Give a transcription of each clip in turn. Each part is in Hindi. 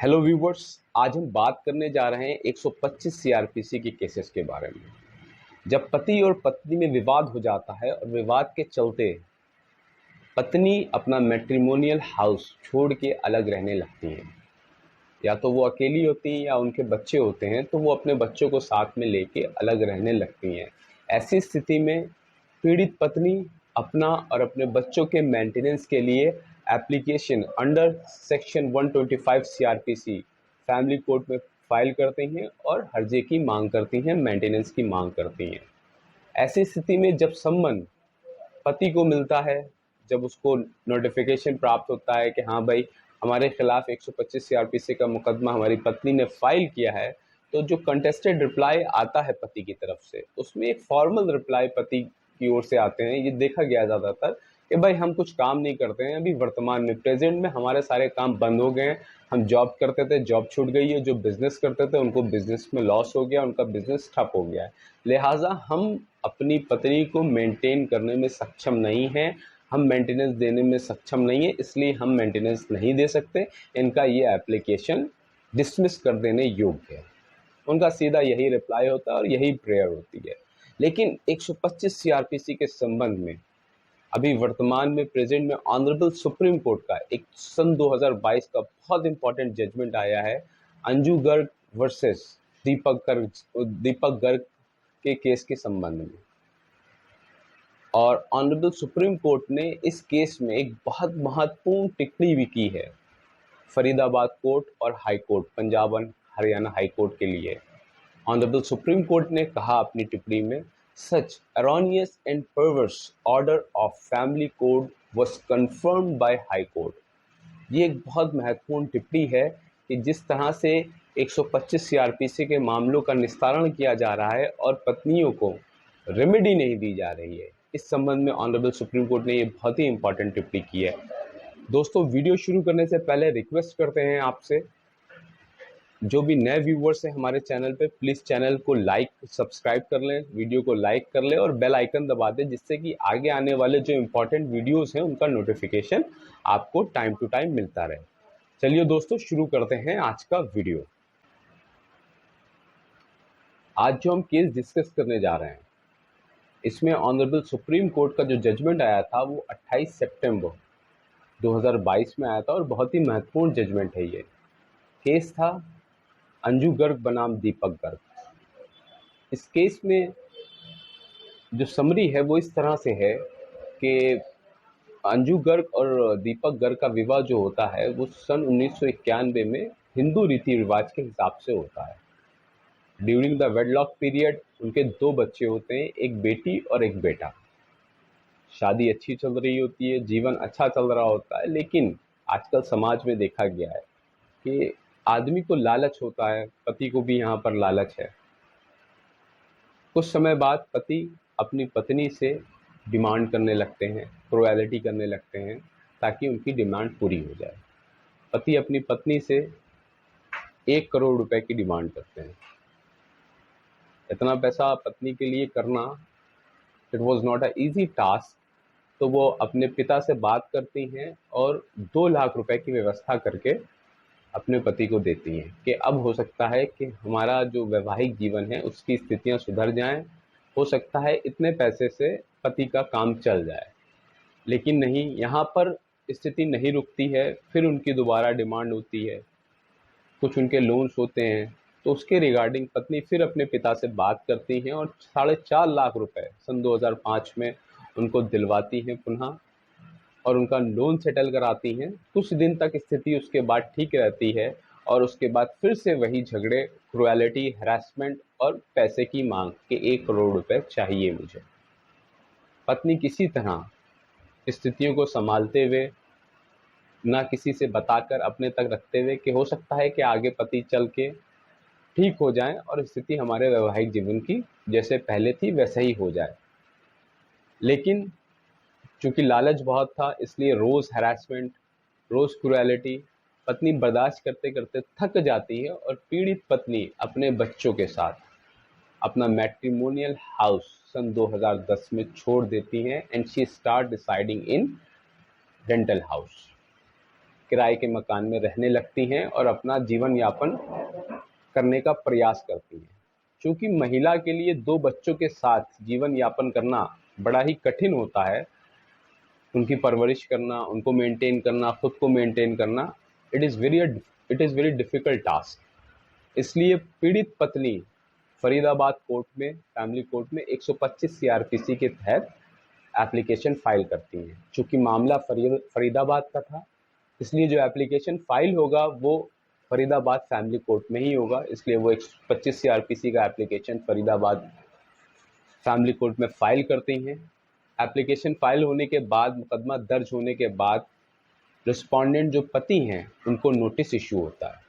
हेलो व्यूवर्स, आज हम बात करने जा रहे हैं 125 सीआरपीसी के केसेस के बारे में। जब पति और पत्नी में विवाद हो जाता है और विवाद के चलते पत्नी अपना मैट्रिमोनियल हाउस छोड़ के अलग रहने लगती हैं, या तो वो अकेली होती हैं या उनके बच्चे होते हैं तो वो अपने बच्चों को साथ में लेके अलग रहने लगती हैं। ऐसी स्थिति में पीड़ित पत्नी अपना और अपने बच्चों के मेंटेनेंस के लिए application under section 125 CrPC family court में फाइल करती हैं और हर्जे की मांग करती हैं, मेंटेनेंस की मांग करती हैं। ऐसी स्थिति में जब सम्मन पति को मिलता है, जब उसको नोटिफिकेशन प्राप्त होता है कि हाँ भाई, हमारे खिलाफ 125 सीआरपीसी का मुकदमा हमारी पत्नी ने फाइल किया है, तो जो कंटेस्टेड रिप्लाई आता है पति की तरफ से, उसमें एक फॉर्मल रिप्लाई पति की ओर से आते हैं। ये देखा गया ज़्यादातर कि भाई हम कुछ काम नहीं करते हैं, अभी वर्तमान में प्रेजेंट में हमारे सारे काम बंद हो गए हैं, हम जॉब करते थे, जॉब छूट गई है, जो बिजनेस करते थे उनको बिजनेस में लॉस हो गया, उनका बिजनेस ठप हो गया है, लिहाजा हम अपनी पत्नी को मेंटेन करने में सक्षम नहीं हैं, हम मेंटेनेंस देने में सक्षम नहीं है, इसलिए हम मेंटेनेंस नहीं दे सकते। इनका ये एप्लीकेशन डिसमिस कर देने योग्य है। उनका सीधा यही रिप्लाई होता है और यही प्रेयर होती है। लेकिन 125 सीआरपीसी के संबंध में अभी वर्तमान में प्रेजेंट में ऑनरेबल सुप्रीम कोर्ट का एक सन 2022 का बहुत इंपॉर्टेंट जजमेंट आया है अंजू गर्ग वर्सेस दीपक गर्ग के केस के संबंध में। और ऑनरेबल सुप्रीम कोर्ट ने इस केस में एक बहुत महत्वपूर्ण टिप्पणी भी की है फरीदाबाद कोर्ट और हाई कोर्ट, पंजाब और हरियाणा हाई कोर्ट के लिए। ऑनरेबल सुप्रीम कोर्ट ने कहा अपनी टिप्पणी में, सच erroneous and perverse order of family code was confirmed by high court। ये एक बहुत महत्वपूर्ण टिप्पणी है कि जिस तरह से 125 सीआरपीसी के मामलों का निस्तारण किया जा रहा है और पत्नियों को रेमेडी नहीं दी जा रही है, इस संबंध में ऑनरेबल सुप्रीम कोर्ट ने ये बहुत ही इंपॉर्टेंट टिप्पणी की है। दोस्तों, वीडियो शुरू करने से पहले रिक्वेस्ट करते हैं आपसे, जो भी नए व्यूवर्स हैं हमारे चैनल पे, प्लीज़ चैनल को लाइक सब्सक्राइब कर लें, वीडियो को लाइक कर लें और बेल आइकन दबा दें, जिससे कि आगे आने वाले जो इम्पोर्टेंट वीडियोस हैं उनका नोटिफिकेशन आपको टाइम टू टाइम मिलता रहे। चलिए दोस्तों, शुरू करते हैं आज का वीडियो। आज जो हम केस डिस्कस करने जा रहे हैं, इसमें ऑनरेबल सुप्रीम कोर्ट का जो जजमेंट आया था वो 28 सितंबर 2022 में आया था और बहुत ही महत्वपूर्ण जजमेंट है। ये केस था अंजू गर्ग बनाम दीपक गर्ग। इस केस में जो समरी है वो इस तरह से है कि अंजू गर्ग और दीपक गर्ग का विवाह जो होता है वो सन 1991 में हिंदू रीति रिवाज के हिसाब से होता है। ड्यूरिंग द वेडलॉक पीरियड उनके 2 बच्चे होते हैं, एक बेटी और एक बेटा। शादी अच्छी चल रही होती है, जीवन अच्छा चल रहा होता है, लेकिन आजकल समाज में देखा गया है कि आदमी को लालच होता है, पति को भी यहाँ पर लालच है। कुछ समय बाद पति अपनी पत्नी से डिमांड करने लगते हैं, क्रुएलिटी करने लगते हैं ताकि उनकी डिमांड पूरी हो जाए। पति अपनी पत्नी से 1 करोड़ रुपए की डिमांड करते हैं। इतना पैसा पत्नी के लिए करना, it was not a easy task. तो वो अपने पिता से बात करती हैं और 2 लाख रुपए की व्यवस्था करके अपने पति को देती हैं कि अब हो सकता है कि हमारा जो वैवाहिक जीवन है उसकी स्थितियां सुधर जाएं, हो सकता है इतने पैसे से पति का काम चल जाए। लेकिन नहीं, यहाँ पर स्थिति नहीं रुकती है, फिर उनकी दोबारा डिमांड होती है। कुछ उनके लोन्स होते हैं, तो उसके रिगार्डिंग पत्नी फिर अपने पिता से बात करती हैं और 4.5 लाख रुपए सन 2005 में उनको दिलवाती हैं पुनः, और उनका लोन सेटल कराती हैं। कुछ दिन तक स्थिति उसके बाद ठीक रहती है और उसके बाद फिर से वही झगड़े, क्रुएलिटी, हैरेसमेंट और पैसे की मांग कि 1 करोड़ रुपए चाहिए मुझे। पत्नी किसी तरह स्थितियों को संभालते हुए, ना किसी से बताकर अपने तक रखते हुए कि हो सकता है कि आगे पति चल के ठीक हो जाए और स्थिति हमारे वैवाहिक जीवन की जैसे पहले थी वैसे ही हो जाए। लेकिन चूंकि लालच बहुत था, इसलिए रोज़ हैरेसमेंट, रोज़ क्रुएलिटी पत्नी बर्दाश्त करते करते थक जाती है और पीड़ित पत्नी अपने बच्चों के साथ अपना मैट्रिमोनियल हाउस सन 2010 में छोड़ देती हैं and she start deciding in rental house. किराए के मकान में रहने लगती हैं और अपना जीवन यापन करने का प्रयास करती हैं। क्योंकि महिला के लिए 2 बच्चों के साथ जीवन यापन करना बड़ा ही कठिन होता है, उनकी परवरिश करना, उनको मेंटेन करना, खुद को मेंटेन करना, it is very difficult task. इसलिए पीड़ित पत्नी फरीदाबाद कोर्ट में, फैमिली कोर्ट में 125 सीआरपीसी के तहत एप्लीकेशन फाइल करती हैं। चूँकि मामला फरीदाबाद का था, इसलिए जो एप्लीकेशन फाइल होगा वो फरीदाबाद फैमिली कोर्ट में ही होगा, इसलिए वो 125 सीआरपीसी का एप्लीकेशन फरीदाबाद फैमिली कोर्ट में फाइल करती हैं। एप्लीकेशन फाइल होने के बाद, मुकदमा दर्ज होने के बाद, रिस्पोंडेंट जो पति हैं उनको नोटिस इशू होता है।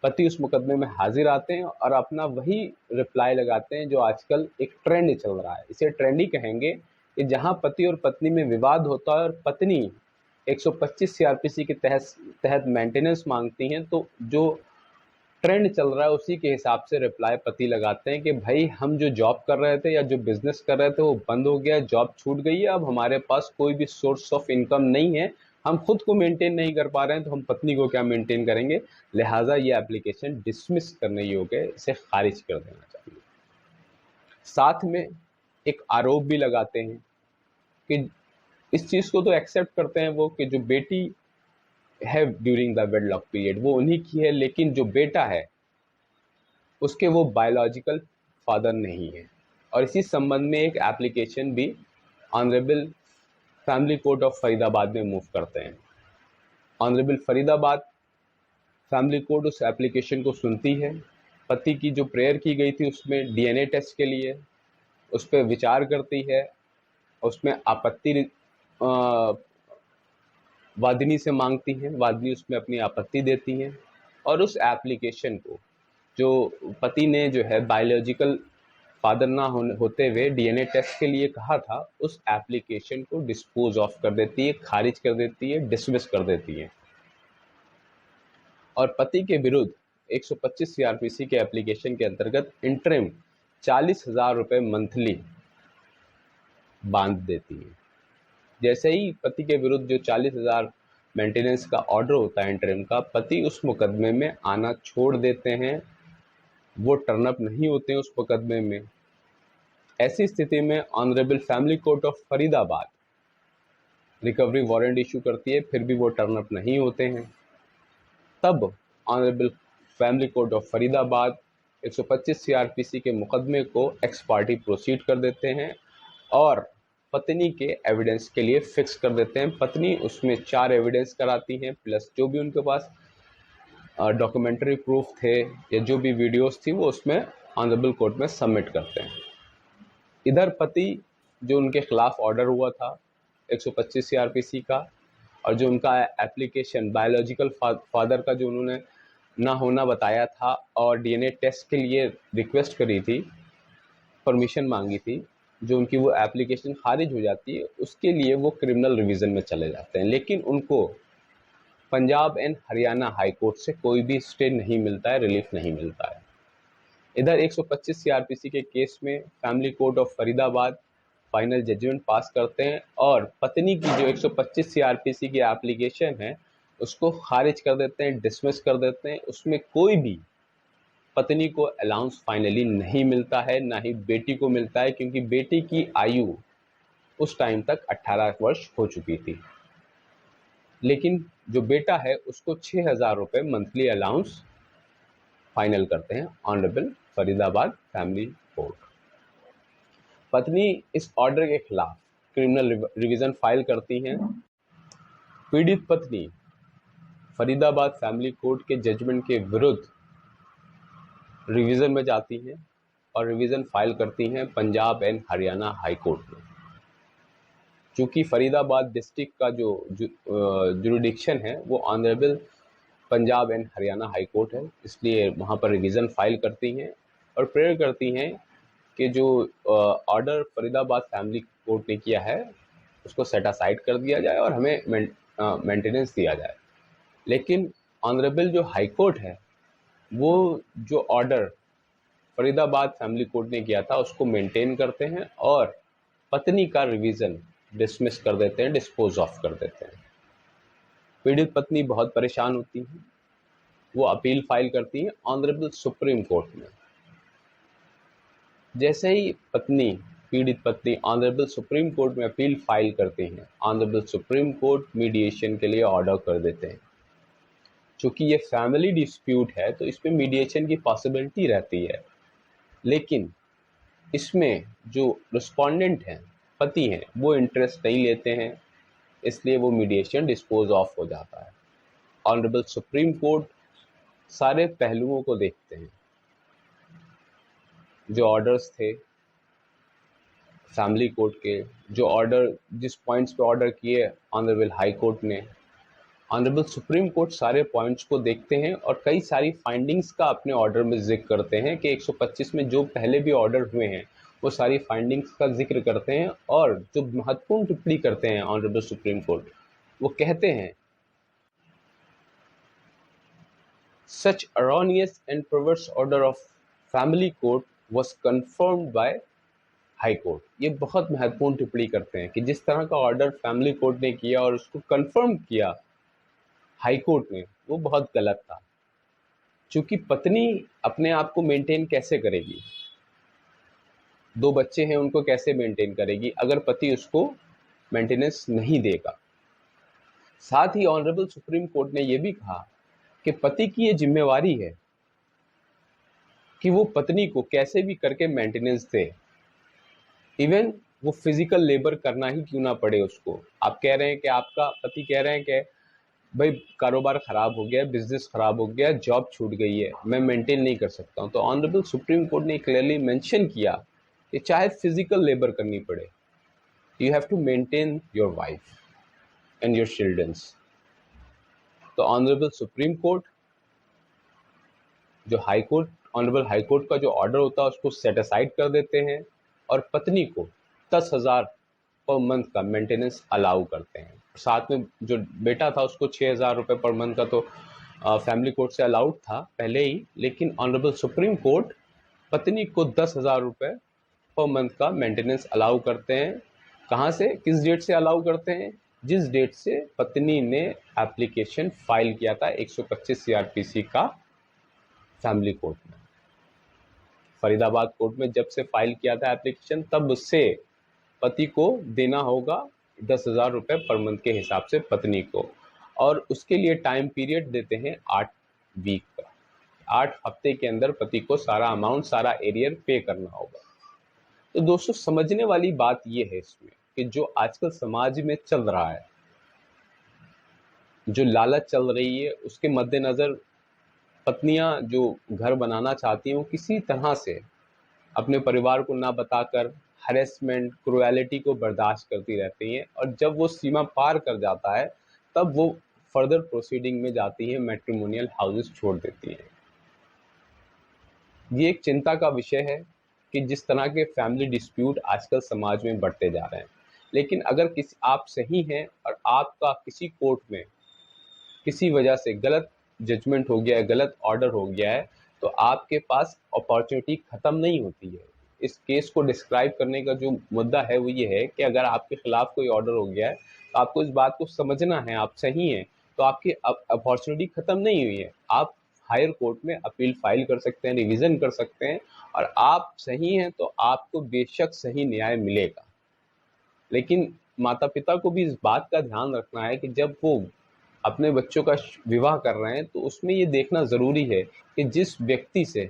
पति उस मुकदमे में हाजिर आते हैं और अपना वही रिप्लाई लगाते हैं जो आजकल एक ट्रेंड चल रहा है, इसे ट्रेंड ही कहेंगे, कि जहां पति और पत्नी में विवाद होता है और पत्नी 125 सीआरपीसी के तहत मेंटेनेंस मांगती हैं, तो जो ट्रेंड चल रहा है उसी के हिसाब से रिप्लाई पति लगाते हैं कि भाई हम जो जॉब कर रहे थे या जो बिजनेस कर रहे थे वो बंद हो गया, जॉब छूट गई है, अब हमारे पास कोई भी सोर्स ऑफ इनकम नहीं है, हम खुद को मेंटेन नहीं कर पा रहे हैं, तो हम पत्नी को क्या मेंटेन करेंगे, लिहाजा ये एप्लीकेशन डिसमिस करने योग्य है, इसे खारिज कर देना चाहिए। साथ में एक आरोप भी लगाते हैं कि इस चीज़ को तो एक्सेप्ट करते हैं वो कि जो बेटी है ड्यूरिंग द वेडलॉक पीरियड वो उन्हीं की है, लेकिन जो बेटा है उसके वो बायोलॉजिकल फादर नहीं है। और इसी संबंध में एक एप्लीकेशन भी honourable family court of Faridabad में मूव करते हैं। ऑनरेबल फरीदाबाद फैमिली कोर्ट उस एप्लीकेशन को सुनती है। पति की जो प्रेयर की गई थी उसमें डीएनए टेस्ट के लिए उस पर विचार करती है, उसमें आपत्ति वादिनी से मांगती हैं, वादिनी उसमें अपनी आपत्ति देती हैं और उस एप्लीकेशन को जो पति ने जो है बायोलॉजिकल फादर ना होते हुए डीएनए टेस्ट के लिए कहा था, उस एप्लीकेशन को डिस्पोज ऑफ कर देती है, खारिज कर देती है, डिसमिस कर देती है। और पति के विरुद्ध 125 सीआरपीसी के एप्लीकेशन के अंतर्गत इंटरिम 40,000 रुपये मंथली बांध देती है। जैसे ही पति के विरुद्ध जो 40,000 मेंटेनेंस का ऑर्डर होता है इंटरिम का, पति उस मुकदमे में आना छोड़ देते हैं, वो टर्न अप नहीं होते हैं उस मुकदमे में। ऐसी स्थिति में honourable family court of Faridabad recovery warrant issue करती है, फिर भी वो टर्न अप नहीं होते हैं। तब honourable family court of Faridabad 125 CrPC के मुकदमे को एक्स पार्टी प्रोसीड कर देते हैं और पत्नी के एविडेंस के लिए फिक्स कर देते हैं। पत्नी उसमें 4 एविडेंस कराती हैं, प्लस जो भी उनके पास डॉक्यूमेंट्री प्रूफ थे या जो भी वीडियोस थी वो उसमें ऑनरेबल कोर्ट में सबमिट करते हैं। इधर पति जो उनके खिलाफ ऑर्डर हुआ था 125 सीआरपीसी का और जो उनका एप्लीकेशन बायोलॉजिकल फादर का जो उन्होंने ना होना बताया था और डीएनए टेस्ट के लिए रिक्वेस्ट करी थी, परमिशन मांगी थी, जो उनकी वो एप्लीकेशन खारिज हो जाती है, उसके लिए वो क्रिमिनल रिवीजन में चले जाते हैं। लेकिन उनको Punjab and Haryana high court से कोई भी स्टे नहीं मिलता है, रिलीफ नहीं मिलता है। इधर 125 सीआरपीसी के केस में family court of Faridabad final judgement pass करते हैं और पत्नी की जो 125 सीआरपीसी की एप्लीकेशन है उसको खारिज कर देते हैं, डिसमिस कर देते हैं। उसमें कोई भी पत्नी को अलाउंस फाइनली नहीं मिलता है, ना ही बेटी को मिलता है, क्योंकि बेटी की आयु उस टाइम तक 18 वर्ष हो चुकी थी। लेकिन जो बेटा है उसको 6,000 रुपये मंथली अलाउंस फाइनल करते हैं ऑनरेबल फरीदाबाद फैमिली कोर्ट। पत्नी इस ऑर्डर के खिलाफ क्रिमिनल रिवीजन फाइल करती हैं। पीड़ित पत्नी फरीदाबाद फैमिली कोर्ट के जजमेंट के विरुद्ध रिवीजन में जाती हैं और रिवीजन फाइल करती हैं Punjab and Haryana high court में। चूँकि फरीदाबाद डिस्ट्रिक्ट का जो जुरिडिक्शन है वो honourable Punjab and Haryana high court है, इसलिए वहाँ पर रिवीजन फाइल करती हैं और प्रेयर करती हैं कि जो ऑर्डर फरीदाबाद फैमिली कोर्ट ने किया है उसको सेट असाइड कर दिया जाए और हमें मेंटेनेंस दिया जाए। लेकिन ऑनरेबल जो हाई कोर्ट है वो जो ऑर्डर फरीदाबाद फैमिली कोर्ट ने किया था उसको मेंटेन करते हैं और पत्नी का रिवीजन डिसमिस कर देते हैं, डिस्पोज ऑफ कर देते हैं। पीड़ित पत्नी बहुत परेशान होती है, वो अपील फाइल करती है ऑनरेबल सुप्रीम कोर्ट में। जैसे ही पीड़ित पत्नी ऑनरेबल सुप्रीम कोर्ट में अपील फाइल करती हैं, ऑनरेबल सुप्रीम कोर्ट मीडिएशन के लिए ऑर्डर कर देते हैं। चूंकि ये फैमिली डिस्प्यूट है तो इसमें मीडिएशन की पॉसिबिलिटी रहती है, लेकिन इसमें जो रिस्पोंडेंट हैं, पति हैं, वो इंटरेस्ट नहीं लेते हैं, इसलिए वो मीडिएशन डिस्पोज ऑफ हो जाता है। ऑनरेबल सुप्रीम कोर्ट सारे पहलुओं को देखते हैं। जो ऑर्डर्स थे फैमिली कोर्ट के, जो ऑर्डर जिस पॉइंट्स पे ऑर्डर किए ऑनरेबल हाई कोर्ट ने, ऑनरेबल सुप्रीम कोर्ट सारे पॉइंट्स को देखते हैं और कई सारी फाइंडिंग्स का अपने ऑर्डर में जिक्र करते हैं कि 125 में जो पहले भी ऑर्डर हुए हैं वो सारी फाइंडिंग्स का जिक्र करते हैं। और जो महत्वपूर्ण टिप्पणी करते हैं ऑनरेबल सुप्रीम कोर्ट, वो कहते हैं सच erroneous and perverse order of family court was confirmed by high court. ये बहुत महत्वपूर्ण टिप्पणी करते हैं कि जिस तरह का ऑर्डर फैमिली कोर्ट ने किया और उसको कंफर्म किया हाई कोर्ट ने, वो बहुत गलत था। चूंकि पत्नी अपने आप को मेंटेन कैसे करेगी, 2 बच्चे हैं, उनको कैसे मेंटेन करेगी अगर पति उसको मेंटेनेंस नहीं देगा। साथ ही ऑनरेबल सुप्रीम कोर्ट ने यह भी कहा कि पति की ये जिम्मेवारी है कि वो पत्नी को कैसे भी करके मेंटेनेंस दे, इवन वो फिजिकल लेबर करना ही क्यों ना पड़े उसको। आप कह रहे हैं कि आपका पति कह रहे हैं कि भाई कारोबार खराब हो गया, बिजनेस खराब हो गया, जॉब छूट गई है, मैं मेंटेन नहीं कर सकता हूँ, तो ऑनरेबल सुप्रीम कोर्ट ने क्लियरली मेंशन किया कि चाहे फिजिकल लेबर करनी पड़े, you have to maintain your wife and your childrens. तो ऑनरेबल सुप्रीम कोर्ट, जो high court, honourable high court का जो ऑर्डर होता है उसको सेट असाइड कर देते हैं और पत्नी को 10,000 पर मंथ का मेंटेनेंस अलाउ करते हैं। साथ में जो बेटा था उसको 6,000 रुपये पर मंथ का तो फैमिली कोर्ट से अलाउड था पहले ही, लेकिन ऑनरेबल सुप्रीम कोर्ट पत्नी को 10,000 रुपये पर मंथ का मेंटेनेंस अलाउ करते हैं। कहाँ से, किस डेट से अलाउ करते हैं? जिस डेट से पत्नी ने एप्लीकेशन फाइल किया था 125 सीआरपीसी का फैमिली कोर्ट में, फरीदाबाद कोर्ट में जब से फाइल किया था एप्लीकेशन, तब उससे पति को देना होगा 10,000 रुपये पर मंथ के हिसाब से पत्नी को, और उसके लिए टाइम पीरियड देते हैं 8 वीक का। 8 हफ्ते के अंदर पति को सारा अमाउंट, सारा एरियर पे करना होगा। तो दोस्तों समझने वाली बात यह है इसमें कि जो आजकल समाज में चल रहा है, जो लालच चल रही है, उसके मद्देनज़र पत्नियां जो घर बनाना चाहती हैं वो किसी तरह से अपने परिवार को ना बताकर हरेसमेंट, क्रुएलिटी को बर्दाश्त करती रहती हैं, और जब वो सीमा पार कर जाता है तब वो फर्दर प्रोसीडिंग में जाती हैं, मैट्रिमोनियल हाउसेस छोड़ देती हैं। ये एक चिंता का विषय है कि जिस तरह के फैमिली डिस्प्यूट आजकल समाज में बढ़ते जा रहे हैं। लेकिन अगर किसी आप सही हैं और आपका किसी कोर्ट में किसी वजह से गलत जजमेंट हो गया है, गलत ऑर्डर हो गया है, तो आपके पास अपॉर्चुनिटी ख़त्म नहीं होती है। इस केस को डिस्क्राइब करने का जो मुद्दा है वो ये है कि अगर आपके खिलाफ कोई ऑर्डर हो गया है तो आपको इस बात को समझना है, आप सही हैं तो आपकी अपॉर्चुनिटी ख़त्म नहीं हुई है। आप हायर कोर्ट में अपील फाइल कर सकते हैं, रिवीजन कर सकते हैं, और आप सही हैं तो आपको बेशक सही न्याय मिलेगा। लेकिन माता पिता को भी इस बात का ध्यान रखना है कि जब वो अपने बच्चों का विवाह कर रहे हैं तो उसमें ये देखना ज़रूरी है कि जिस व्यक्ति से,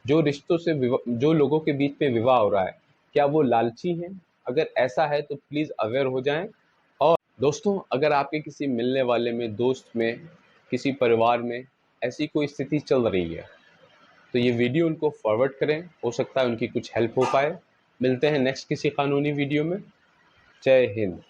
जो रिश्तों से, जो लोगों के बीच में विवाह हो रहा है, क्या वो लालची हैं? अगर ऐसा है तो प्लीज़ अवेयर हो जाएं। और दोस्तों अगर आपके किसी मिलने वाले में, दोस्त में, किसी परिवार में ऐसी कोई स्थिति चल रही है तो ये वीडियो उनको फॉरवर्ड करें, हो सकता है उनकी कुछ हेल्प हो पाए। मिलते हैं नेक्स्ट किसी कानूनी वीडियो में। जय हिंद।